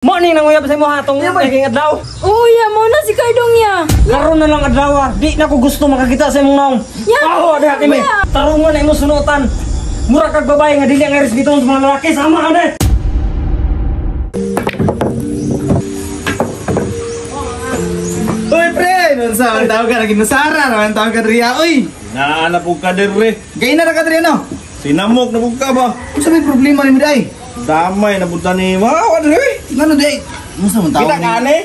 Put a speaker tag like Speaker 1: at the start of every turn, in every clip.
Speaker 1: Morning nang uyab sa mo hatong naging adlaw.
Speaker 2: Uya mo na si Kardong ya.
Speaker 1: Laro na lang adlaw. Di na ko gusto makakita sa imong naong. Aho diha kami. Tarungan na imong sunutan. Mura kag babae nga dili ang respeto sa mga lalaki sama ade.
Speaker 3: Uy pre, nun sa tawag ka lagi nasara naman tawag ka riya uy.
Speaker 4: Naa po ka dire.
Speaker 3: Gay na ka riya no.
Speaker 4: Sinamok na po ka ba?
Speaker 3: Unsa may problema ni Miday?
Speaker 4: Damay na punta ni Mawa dire.
Speaker 3: Ngano day? Unsa man tawag
Speaker 4: Kita kane?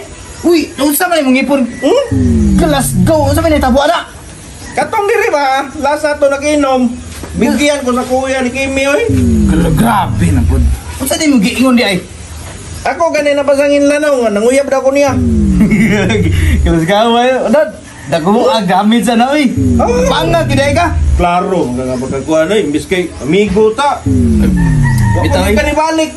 Speaker 3: Uy, unsa man imong ipon? Let's go. Unsa man tabo ana?
Speaker 4: Katong dire ba? Lasa to nakinom. Bigyan ko sa kuya ni Kimi oy.
Speaker 3: Grabe na pud. Unsa di mo giingon di ay?
Speaker 4: Ako ganina pasangin lanaw nga nanguyab na ko niya.
Speaker 3: Let's go man. Dad, dago gamit sa na uy. Panga kiday ka?
Speaker 4: Klaro, nga pagkakuan oy, imbis kay amigo ta.
Speaker 3: Bitaw
Speaker 4: Ka ni balik.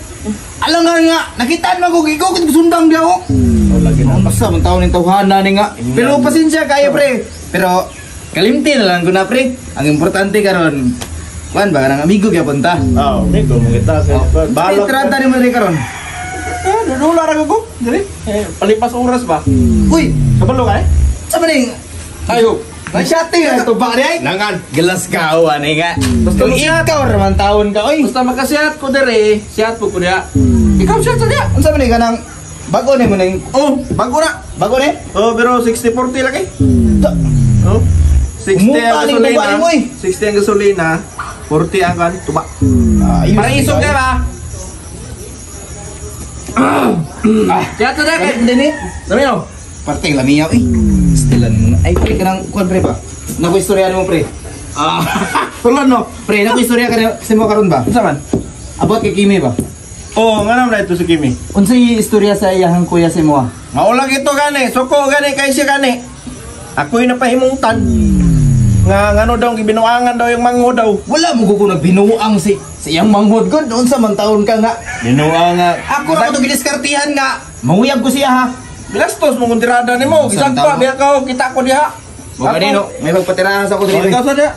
Speaker 3: alam nga, nakitaan mo ko gigukit sundang di ako.
Speaker 4: Oh, lagi na.
Speaker 3: Basta man taon ng tawhana ni nga. Pero pasensya kaya pre. Pero kalimti na lang ko na pre. Ang importante karon. Kuan ba nang amigo kaya punta.
Speaker 4: Oh, amigo mo kita sa balak.
Speaker 3: Trata ni mo rin karon.
Speaker 4: Dudula ra ko. Dire. Palipas oras ba?
Speaker 3: Uy,
Speaker 4: Kabalo ka eh?
Speaker 3: sa maning
Speaker 4: Ayo.
Speaker 3: Nag-shotting na ito ba rin?
Speaker 4: Nangan.
Speaker 3: Gelas ka ani nga.
Speaker 4: Basta
Speaker 3: Kung ikaw raman taon ka oy.
Speaker 4: Basta makasiyat ko dire, siyat po ko diha. Ikaw siyat sa diha.
Speaker 3: Unsa man ka nang bago ni mo ning
Speaker 4: Oh, bago na.
Speaker 3: bago ni?
Speaker 4: Oh, pero 60-40 lagi. Oh. 60
Speaker 3: Umupa
Speaker 4: ang
Speaker 3: ni
Speaker 4: gasolina.
Speaker 3: tuba ni mo, eh.
Speaker 4: 60 ang gasolina. 40 ang kan tuba.
Speaker 3: Ayos.
Speaker 4: Para isog ka ba? Siyat sa diha kay.
Speaker 3: Hindi ni.
Speaker 4: Dami no.
Speaker 3: Parteng lamiya oy. Stilan mo. Ay pre kanang kuan pre ba? Nako istorya mo pre.
Speaker 4: Tulan no.
Speaker 3: Pre, nako istorya ka sa mo karon ba?
Speaker 4: Unsa man?
Speaker 3: Abot kay Kimi ba?
Speaker 4: Oh, nga naman na ito si Kimi.
Speaker 3: Unsay istorya sa iyahang kuya sa mo?
Speaker 4: Maulag ito gani, suko gani kay siya gani. Ako'y napahimutan. Nga ngano daw gibinuangan daw yung mango daw.
Speaker 3: Wala mo ko nagbinuang si iyang manghod god unsa man taon ka nga.
Speaker 4: Binuangan.
Speaker 3: Ako ra to gidiskartihan nga. Manguyab ko siya ha.
Speaker 4: Bilastos mo kung tirada nimo.
Speaker 3: Saan
Speaker 4: Gisagpa
Speaker 3: tao?
Speaker 4: biya ka kita ko diha.
Speaker 3: Mo kanino, may magpatirahan sa ko
Speaker 4: Oh,
Speaker 3: diri.
Speaker 4: ikaw sa diha.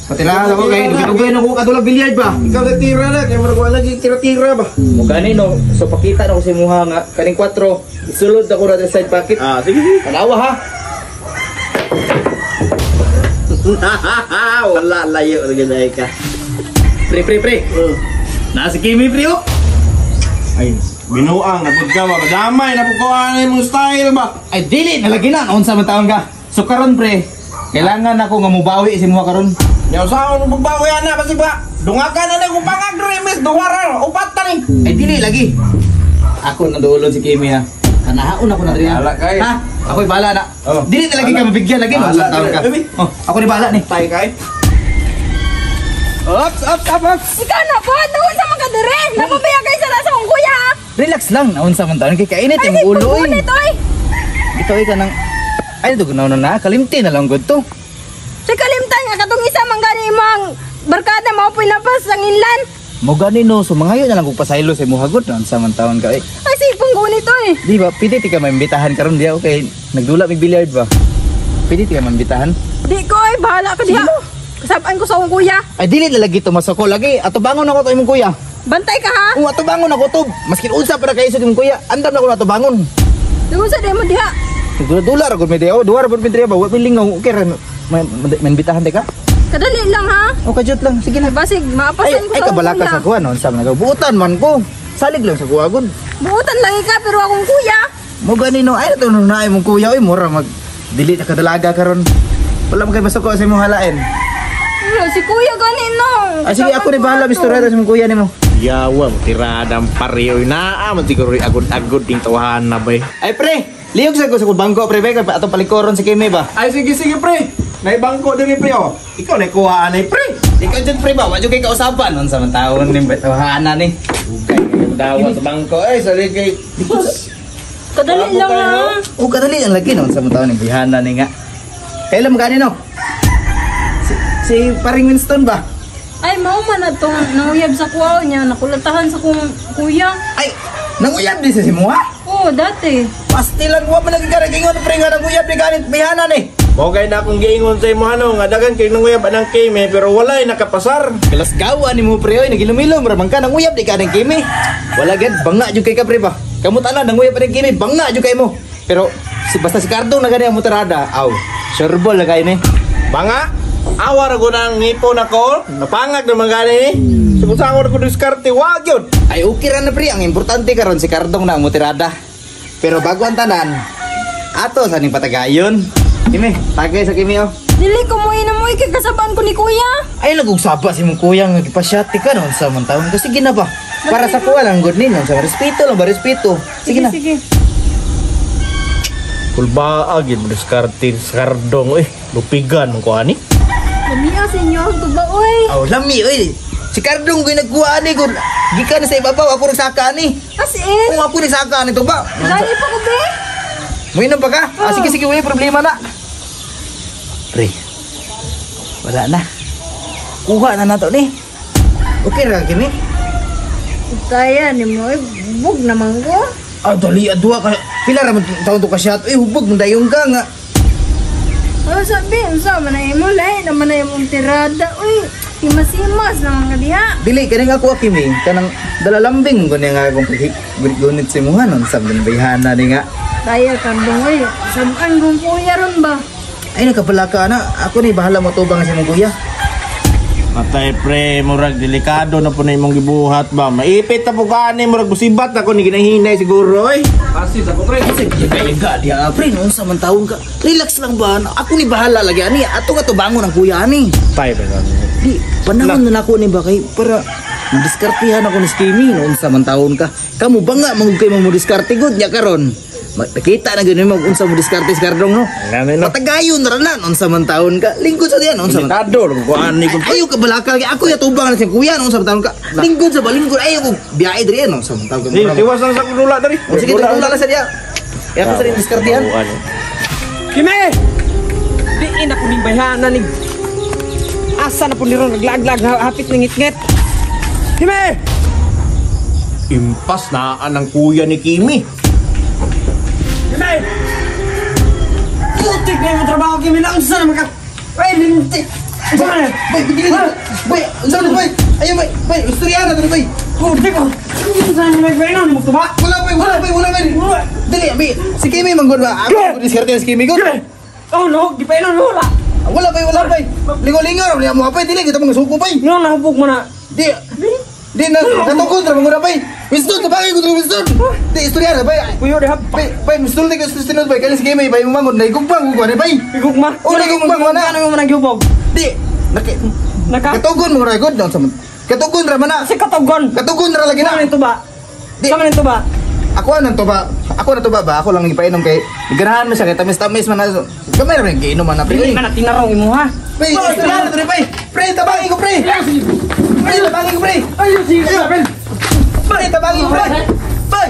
Speaker 3: Patirahan ako kay dugay na ko katulog bilyard ba.
Speaker 4: Ikaw na tira na, kaya marag wala lagi tira-tira ba?
Speaker 3: Mo kanino, so pakita na ko si muha nga kaning 4. Isulod ako ra sa side pocket.
Speaker 4: Ah, sige sige.
Speaker 3: Tanawa ha.
Speaker 4: Wala layo na ganay ka.
Speaker 3: Pre. Na si Kimi pre oh.
Speaker 4: Ay, binuang napud ka ba? Damay napud ko ang imong style ba?
Speaker 3: Ay dili nalagi na unsa man taon ka. So karon pre, kailangan ako nga mubawi si muha karon.
Speaker 4: Yaw sa ako magbawi ana basi ba? Dungakan na ko pangagremes duwara upat ta ni.
Speaker 3: Ay dili lagi. Ako na doolon si Kimi ha. Kanahaon ako na rin ha.
Speaker 4: Bahala kay.
Speaker 3: Ha? Ako'y bahala na.
Speaker 4: Oh.
Speaker 3: Dili na lagi ka mabigyan lagi no.
Speaker 4: Bahala,
Speaker 3: Unsa taon ka.
Speaker 4: baby.
Speaker 3: Oh, ako ni bahala ni.
Speaker 4: Tay kay. Ops.
Speaker 2: Ikaw na po, doon sa mga dire. Napabaya kayo sa lasa kong kuya.
Speaker 3: Relax lang. Naunsa man taon kay kainit
Speaker 2: Ay,
Speaker 3: yung ulo eh.
Speaker 2: pagpunit oy.
Speaker 3: Ito ay kanang ay dugnaw na kalimti na lang gud to.
Speaker 2: Sa kalimtan nga katong isa man gani mang barkada mao pinapas ang inlan.
Speaker 3: Mo gani no, so mangayo na lang kog pasaylo sa muhagot na sa man taon ka eh.
Speaker 2: Ay sipong gunit oy.
Speaker 3: Di ba, pwede ti ka maimbitahan karon diya okay. Nagdula mig billiard ba? Pwede ti ka maimbitahan?
Speaker 2: Di ko ay bahala ka diha. Kasabaan ko sa akong kuya.
Speaker 3: Ay dili na lagi to masako lagi. Ato bangon ako to imong kuya.
Speaker 2: Bantay ka ha.
Speaker 3: Kung ato bangon ako to, maskin unsa para kayo sa imong kuya, andam na ko ato bangon.
Speaker 2: Doon sa demo diha.
Speaker 3: Dula ra gud mi diya, duwa ra gud mi diya ba? Wa pilingaw, okay ra. Maimbitahan di ka?
Speaker 2: Kadali lang ha.
Speaker 3: O kajut lang, sige na.
Speaker 2: Basig maapasan ko
Speaker 3: Ay
Speaker 2: sa akong
Speaker 3: kabala ka
Speaker 2: kuya.
Speaker 3: sa kuha no, unsa man nagaw. Buutan man ko. Salig lang sa kuha gud.
Speaker 2: Buutan lang ka pero akong kuya.
Speaker 3: Mo gani no, ay to na imong kuya oy, mura mag dili na kadalaga karon. Wala mo kay masako sa imong halain.
Speaker 2: Ano, si kuya gani no.
Speaker 3: Ay sige ako ni bahala bistorya sa imong kuya nimo.
Speaker 4: Yawa, tiradang pareho na man siguro agud-agud ding tawahan na ba.
Speaker 3: Ay pre, liyog sa ko sa bangko pre kay ato palikoron si Kimi ba.
Speaker 4: Ay sige pre. Naibangko diri pre oh. Ikaw na kuha anay pre.
Speaker 3: Ikaw dyan pre ba, wadyo kay kausapan unsa man taon ning batawanan ni.
Speaker 4: Ugay dawa sa bangko ay sali kay.
Speaker 2: Kadali lang ha.
Speaker 3: O kadali ang lagi no unsa man taon ning bihana ni nga. Kailan mo gani no? Si paring Winston ba?
Speaker 2: Ay, mao man na itong nanguyab sa kuwaw niya, nakulatahan sa kong kuya.
Speaker 3: Ay, nanguyab di sa si Muha?
Speaker 2: Oo, dati.
Speaker 3: Pastilan ko man lagi karagingon pre nga nanguyab ni ganit bihana ni.
Speaker 4: Bogay na akong giingon sa imo ano nga dagan kay nanguyab anang Kimi pero walay nakapasar.
Speaker 3: Pilas gawa ni mo pre oy nagilumilom ra man ka nanguyab di ka ning Kimi. Wala gid banga jud kay ka pre ba. Kamu tanan nang pa rin kimi banga jud kay mo. Pero basta si Cardong na gani ang mutarada. Aw, surebol na kay ni.
Speaker 4: Banga, awar ko nang ngipon ako. Napangag naman gani ni. Kung saan ko diskarte, wag yun.
Speaker 3: Ay okay ra na pre, ang importante karon si Cardong na ang mutirada. Pero bago ang tanan, ato sa ning patagayon. Kimi, tagay sa kimi oh.
Speaker 2: Dili ko mo inamoy kay kasabaan ko ni kuya.
Speaker 3: Ay lagog saba si mong kuya nga gipasyati ka noon sa man taon. Kasi sige na ba? Para sa kuha lang good ninyo sa respeto lang ba respeto. Sige na.
Speaker 2: Sige.
Speaker 4: Kulbaa, gin mo diskarte sa Cardong, lupigan mo ko ani.
Speaker 2: Lamiya sa inyo ang tuba oy.
Speaker 3: Aw lami oy. Si Cardong ko'y nagkuha ni kun. Gikan sa ibabaw ako nagsaka ni.
Speaker 2: As in.
Speaker 3: Kung ako nagsaka nito ba?
Speaker 2: Dali pa ko be.
Speaker 3: Mainom pa ka? Ah, sige sige, wala problema na. Pre. Wala na. Kuha na nato ni. Okay ra kimi.
Speaker 2: Kaya ni mo bug naman ko.
Speaker 3: Ah, dali adwa ka. Pila ra man taon to ka shot. Hubog mo dayong ka nga.
Speaker 2: Oh, sabi, unsa man ay mo lahi naman ay mong tirada. Uy, imas-imas naman ka diha.
Speaker 3: Dili kani nga ako kimi. Kanang dalalambing ko nga akong gunit si muha non sa bayhana ni nga.
Speaker 2: Kaya Cardong oy, sabkan kong kuya ron ba?
Speaker 3: Ay nakapalaka na. Ako ni bahala mo tubang sa mong kuya.
Speaker 4: Matay pre, murag delikado na po na imong gibuhat ba. Maipit na po ka ani, murag musibat ako ni ginahinay siguro
Speaker 3: Asis ako pre. Kasi kaya ga dia pre noon sa man taon ka. Relax lang ba? Ako ni bahala lagi ani. Ato ka to bangon ang kuya ani.
Speaker 4: Tay pre.
Speaker 3: Di panahon na nako ni ba kay para diskartihan ako ni Skimmy noon sa man taon ka. Kamu ba nga mangug kay mo diskarte gud nya karon? Nakita na gano'n mo unsa mo diskarte si Cardong no? Patagayon na na noon sa man taon ka. Lingkod sa diyan noon sa man.
Speaker 4: Delikado lang ko ani ko.
Speaker 3: Ayaw ka balakal kay ako yatubang na si kuya noon sa man taon ka. Lingkod sa balingkod ayaw ko biyahe diri no sa man taon ka.
Speaker 4: Tiwas lang sa kudula dari.
Speaker 3: O sige, tula lang sa diya. Kaya ako sa rin diskartihan.
Speaker 1: Kimi! Diin ako ning bayhana ning asa na po ni ron naglaglag hapit ng ngit-ngit. Kimi!
Speaker 4: Impas na ang kuya ni Kimi.
Speaker 1: Kimi! Putik na yung trabaho Kimi na unsa na maka... Ay, lintik! Bay!
Speaker 3: Bay, bigilin na. Bay, saan na bay? Ayaw bay. Bay, istorya na bay.
Speaker 1: Putik ko! Saan yung nagbayno ni Muktuba?
Speaker 3: Wala bay, wala bay, wala bay. Dali, bay. Si Kimi manggod ba? Ako diskartihan si Kimi gud.
Speaker 1: Oh no, di pa ilan wala.
Speaker 3: Wala bay, wala bay. Lingo-lingo ra mo bay, dili kita mga suko bay.
Speaker 1: Nga nahubog mo na.
Speaker 3: Di na natungkod ra mga bay. Winston, tabangay ko dito Winston. Di istorya na bay.
Speaker 1: Kuyo de hap.
Speaker 3: Bay, Winston ni Winston bay kani si Kimi bay manggod na igugbang ko ni bay.
Speaker 1: Igugma.
Speaker 3: Oh, nagugma mo na.
Speaker 1: Ano mo naghubog?
Speaker 3: Di,
Speaker 1: Naka.
Speaker 3: katugon mo ra gud daw sa. Katugon ra man na.
Speaker 1: Si katugon.
Speaker 3: Katugon ra lagi
Speaker 1: Sama
Speaker 3: na.
Speaker 1: nito ba?
Speaker 3: Di.
Speaker 1: Sama nito ba?
Speaker 3: Ako na to ba? Ako na to ba? Ako lang ipainom kay ganahan mo siya kay tamis-tamis man na. Gamay ra giinom man na
Speaker 1: Dili
Speaker 3: pre.
Speaker 1: man na tinarong imo ha.
Speaker 3: Pre, istorya na to pre. Pre, tabangin ko pre. Pre, tabangin ko pre.
Speaker 1: Ayun sige sa ben.
Speaker 3: Pre, tabangin ko pre. Bay.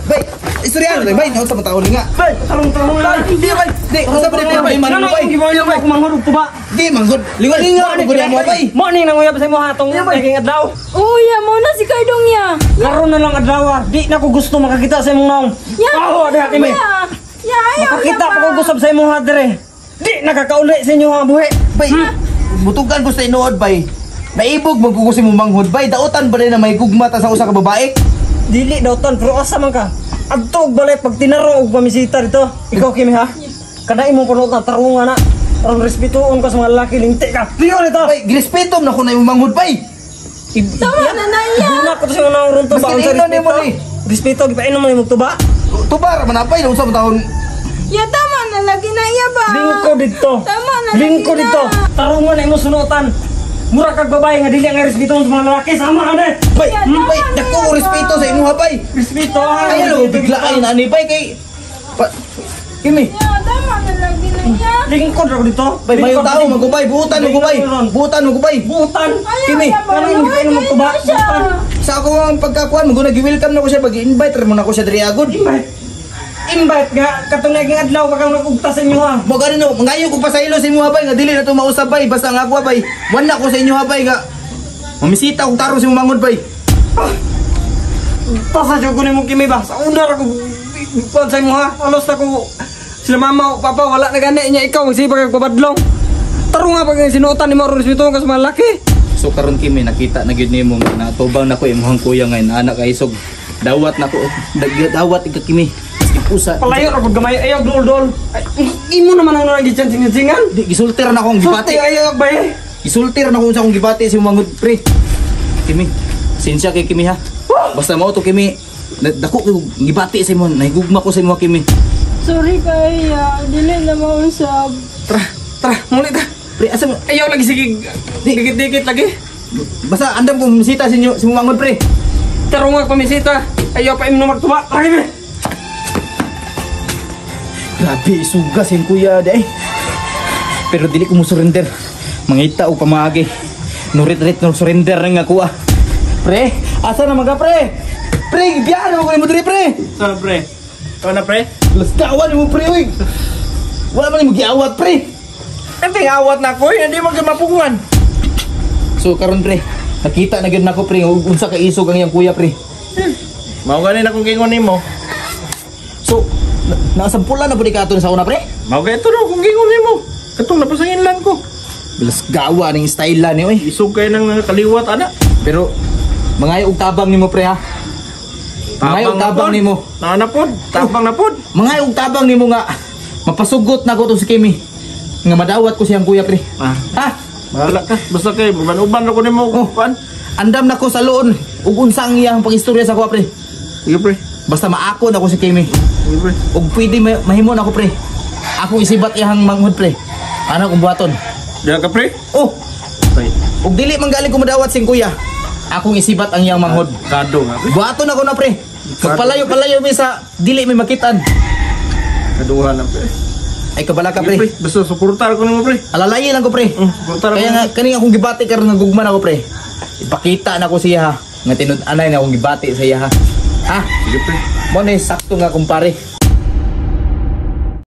Speaker 3: Bay, istorya na to bay. Naon sa mga taon nga.
Speaker 1: Bay, tarong lang.
Speaker 3: Di bay. Di, usa pa rin bay.
Speaker 1: Ano
Speaker 3: Manong bay.
Speaker 1: gibayo ba kumangurog to ba?
Speaker 3: Di manggod. Lingon-lingon ko mo bay.
Speaker 1: Mo ni nang uyab sa imo hatong naging adlaw.
Speaker 2: Uya mo na si Cardong ya.
Speaker 1: Laro na lang adlaw. Di na ko gusto makakita sa imong naong. Aho diha kimi.
Speaker 2: Ya, ayaw
Speaker 1: Makakita pa ko gusab sa imong hadre. Di nakakauli sa inyo ha buhi.
Speaker 3: Bay, butugan ko sa inuod bay. Naibog magkukusin mo manghod bay. Dautan ba rin na may gugmata sa usa ka babae?
Speaker 1: Dili daw ton pero asa man ka. Adto og balay pag tinaro og pamisita dito. Ikaw kimi ha. Kada imong punot na tarungan na. Aron respetuon ka sa mga lalaki linti ka. Tiyo nito.
Speaker 3: Bay, girespetom na ko na yung manghod bay.
Speaker 2: Tama na na ya.
Speaker 1: Di na ko sa mga naong runto ba
Speaker 3: Mas
Speaker 1: unsa
Speaker 3: kinainom ni mo
Speaker 1: respeto.
Speaker 3: ni.
Speaker 1: Respeto gipainom mo imong tuba.
Speaker 3: Tubar man apay na usab taon.
Speaker 2: Ya tama na lagi na iya ba?
Speaker 1: Lingko dito.
Speaker 2: Tama na
Speaker 1: Lingko
Speaker 2: lagi na.
Speaker 1: dito. Tarungan na imo sunutan. Mura kag babae nga dili nga respeto sa mga lalaki sama ka na.
Speaker 3: Bay, bay, dako ko respeto sa imuha bay.
Speaker 1: Respeto ha.
Speaker 3: Ay lo bigla ay nani bay kay Kimi.
Speaker 2: Ya tama na lagi na ya.
Speaker 1: Lingkod ra ko dito.
Speaker 3: Bay mayo tao magubay, buutan magubay. Buutan magubay.
Speaker 1: Butan.
Speaker 3: Kimi.
Speaker 1: Ano yung gipainom mo tuba? Butan.
Speaker 3: Sa ako ang pagkakuan mo nag-welcome na ko siya pag-invite ra mo na ko siya diri agud.
Speaker 1: Invite nga katong naging adlaw ka kang nagugta sa inyo ha.
Speaker 3: Mo gani no, ngayo ko pa sa ilo sa imuha bay nga dili na to mausab bay basta nga ako bay. Wala ko sa inyo bay nga. Mamisita kong taro sa imong mangon bay.
Speaker 1: Pasa jud ko nimo kimi ba. Sa una ra ko kuan sa inyo ha. Alos na ko sila mama o papa wala na gani niya ikaw magsipag kag babadlong. Taro nga pag sinuotan nimo ron respeto ka sa mga laki.
Speaker 3: So karon Kimi nakita na gyud nimo nga natubang na ko imong kuya ngayon anak kay isog Dawat nako. Dawat ika kimi. Usa.
Speaker 1: Palayo ra pud gamay ayo dol. Imo naman ang nang gichansing-singan.
Speaker 3: Di gisultir na akong
Speaker 1: Pati
Speaker 3: gibati.
Speaker 1: ayo bay.
Speaker 3: Gisultir na akong sa akong gibati si mangod pre. Kimi. Sinsya kay kimi ha. Basta mo to kimi. Dako kay gibati sa imo. Nahigugma ko sa imo kimi.
Speaker 2: Sorry kaya, dili na mausap.
Speaker 1: Tara, muli ta.
Speaker 3: Pre, asa mo?
Speaker 1: Ayaw lagi sige. Dikit-dikit lagi.
Speaker 3: Basta andam ko misita sa inyo, si mangod pre.
Speaker 1: Tarong ako misita. Ayaw pa imno magtuwa. Lagi be.
Speaker 3: Grabe, isugas yung kuya day. Pero dili ko mo surrender. Mangita o pamagi. Nurit-rit no surrender nga kuha. Pre, asa na mga pre? Pre, biyaan mo ko mo diri pre.
Speaker 4: Sana pre. Ikaw na pre?
Speaker 3: Las kawan mo pre oy. Wala man mo giawat pre.
Speaker 4: Hindi awat na ko, hindi mo mapungan.
Speaker 3: So karon pre, nakita na gyud nako pre ug unsa ka isog ang iyang kuya pre.
Speaker 4: Mao ganin akong gingon nimo.
Speaker 3: So nakasampulan na pud ikato sa una pre.
Speaker 4: Mao gay ito daw kung gingon nimo. Katong napasangin lang ko.
Speaker 3: Bilas gawa ning style ni oy.
Speaker 4: Isog kay nang kaliwat ana.
Speaker 3: Pero mangayo og tabang nimo pre ha. Mangayo og tabang nimo.
Speaker 4: Nanapod, tabang na pod.
Speaker 3: Mangayo og tabang nimo nga mapasugot na ko to si Kimi. Nga madawat ko siyang kuya pre.
Speaker 4: Ah,
Speaker 3: Ha?
Speaker 4: bahala ka. Basta kay uban ako nimo
Speaker 3: Oh.
Speaker 4: kuan.
Speaker 3: Andam na ko sa loon ug unsa ang iyang pangistorya sa kuya pre.
Speaker 4: Sige pre.
Speaker 3: Basta maako na ko si Kimi.
Speaker 4: Sige pre.
Speaker 3: Ug pwede mahimo na ko pre. Akong isibat iyang manghud pre. Ano kung buhaton?
Speaker 4: Diyan ka pre.
Speaker 3: Oh,
Speaker 4: Tay.
Speaker 3: ug dili man galing ko madawat sing kuya. Akong isibat ang iyang manghud.
Speaker 4: Kado nga pre.
Speaker 3: Buhaton ako na pre. Magpalayo-palayo mi sa dili mi makitan.
Speaker 4: Kaduhan na pre.
Speaker 3: Ay kabala ka
Speaker 4: Sige,
Speaker 3: pre.
Speaker 4: Basta suportar ko nimo pre.
Speaker 3: Alalayin lang ko pre.
Speaker 4: Suportar
Speaker 3: Kaya
Speaker 4: ako.
Speaker 3: nga kaning akong gibati karon nga gugman ako pre. Ipakita na ko siya ha. Nga tinud-anay na akong gibati sa iya ha. Ha?
Speaker 4: Sige pre.
Speaker 3: Mo ni sakto nga kumpare.